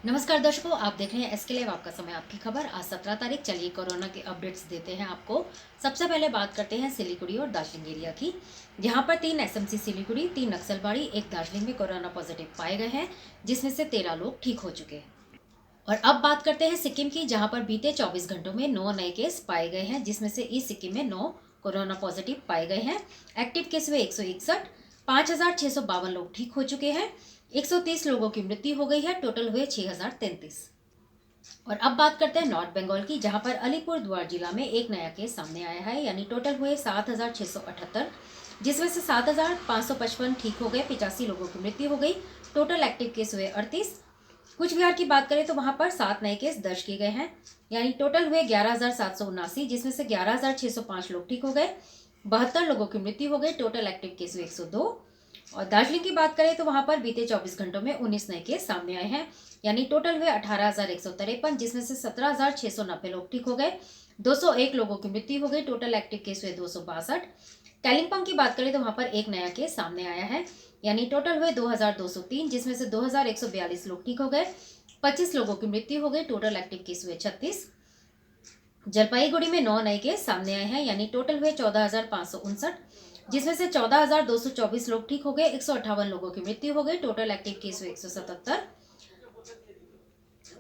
नमस्कार दर्शकों, आप देख रहे हैं एसके लाइव, आपका समय आपकी खबर। आज 17 तारीख। चलिए कोरोना के अपडेट्स देते हैं आपको। सबसे पहले बात करते हैं सिलीगुड़ी और दार्जिलिंग एरिया की, जहां पर 3 एसएमसी सिलीगुड़ी, 3 नक्सलबाड़ी, 1 दार्जिलिंग में कोरोना पॉजिटिव पाए गए हैं, जिसमें से 13 लोग ठीक हो चुके हैं। और अब बात करते हैं सिक्किम की, जहां पर बीते 24 घंटों में 9 नए केस पाए गए हैं, जिसमें से ईस्ट सिक्किम में 9 कोरोना पॉजिटिव पाए गए हैं। एक्टिव केस हुए 161, 5,652 लोग ठीक हो चुके हैं, 130 लोगों की मृत्यु हो गई है, टोटल हुए 6,033। और अब बात करते हैं नॉर्थ बंगाल की, जहां पर अलीपुरद्वार जिला में एक नया केस सामने आया है, यानी टोटल हुए 7,678, जिसमें से 7,555 ठीक हो गए, 85 लोगों की मृत्यु हो गई, टोटल एक्टिव केस हुए 38। कुछ बिहार की बात करें तो वहां पर 7 नए केस दर्ज किए गए हैं, यानी टोटल हुए 11,779, जिसमें से 11,605 लोग ठीक हो गए, 72 लोगों की मृत्यु हो गई, टोटल एक्टिव केस हुए 102। और दार्जिलिंग की बात करें तो वहां पर बीते 24 घंटों में 19 नए केस सामने आए हैं, यानी टोटल हुए 18,153, जिसमें से 17,690 लोग ठीक हो गए, 201 लोगों की मृत्यु हो गई, टोटल एक्टिव केस हुए 262। कालिम्पोंग की बात करें तो वहां पर एक नया केस सामने आया है, यानी टोटल हुए 2,203, जिसमें से 2,142 लोग ठीक हो गए, 25 लोगों की मृत्यु हो गई, टोटल एक्टिव केस हुए 36। जलपाईगुड़ी में 9 नए केस सामने आए हैं, यानी टोटल हुए 14,559, जिसमें से 14,224 लोग ठीक हो गए, 158 लोगों की मृत्यु हो गई, टोटल एक्टिव केस हुए 177।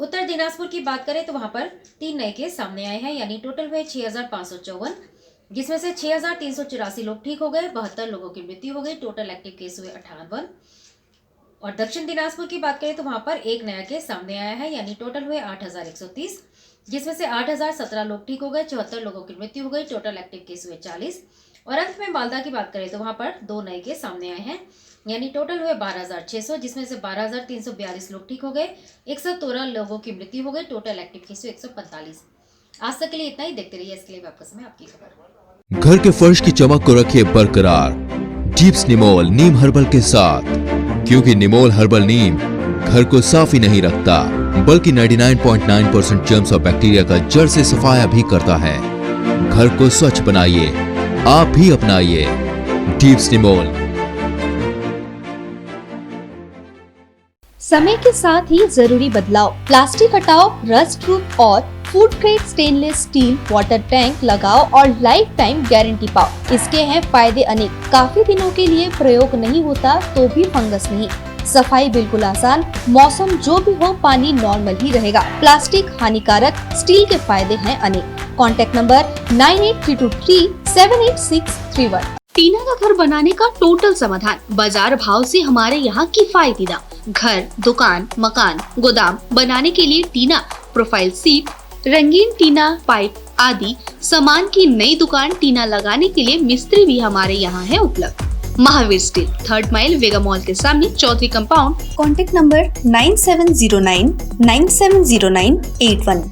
उत्तर दिनाजपुर की बात करें तो वहां पर 3 नए केस सामने आए हैं, यानी टोटल हुए 6,554, जिसमें से 6,384 लोग ठीक हो गए, 72 लोगों की मृत्यु हो गई, टोटल एक्टिव केस हुए 58। और दक्षिण दिनाजपुर की बात करें तो वहां पर एक नया केस सामने आया है, यानी टोटल हुए 8,130, जिसमें से 8,017 लोग ठीक हो गए, 74 लोगों की मृत्यु हो गई, टोटल एक्टिव केस हुए 40। और अंत में मालदा की बात करें तो वहां पर 2 नए केस सामने आए हैं, यानी टोटल हुए 12,600, जिसमें से 12,342 लोग ठीक हो गए, 113 लोगों की मृत्यु हो गई, टोटल एक्टिव केस हुए 145। आज तक के लिए इतना ही। देखते रहिए इसके लिए आपका समय आपकी खबर। घर के फर्श की चमक को रखिए बरकरार डीप्स निमोल नीम हर्बल के साथ, क्योंकि निमोल हर्बल नीम घर को साफ ही नहीं रखता बल्कि 99.9% जर्म्स और बैक्टीरिया का जड़ से सफाया भी करता है। घर को स्वच्छ बनाइए, आप भी अपनाइए डीप्स निमोल। समय के साथ ही जरूरी बदलाव, प्लास्टिक हटाओ, रस्ट प्रूफ और food grade stainless still water tank लगाओ और लाइफ टाइम गारंटी पाओ। इसके हैं फायदे अनेक। काफी दिनों के लिए प्रयोग नहीं होता तो भी फंगस नहीं, सफाई बिल्कुल आसान, मौसम जो भी हो पानी नॉर्मल ही रहेगा। प्लास्टिक हानिकारक, स्टील के फायदे हैं अनेक। Contact number 9832378631। टीना का घर बनाने का टोटल समाधान, बाजार भाव से हमारे यहाँ किफायती दाम। घर, दुकान, मकान, गोदाम बनाने के लिए टीना, प्रोफाइल सीट, रंगीन टीना, पाइप आदि सामान की नई दुकान टीना लगाने के लिए मिस्त्री भी हमारे यहाँ है उपलब्ध। महावीर स्टील, 3rd माइल वेगा मॉल के सामने, चौधरी कंपाउंड। Contact number 9709970981।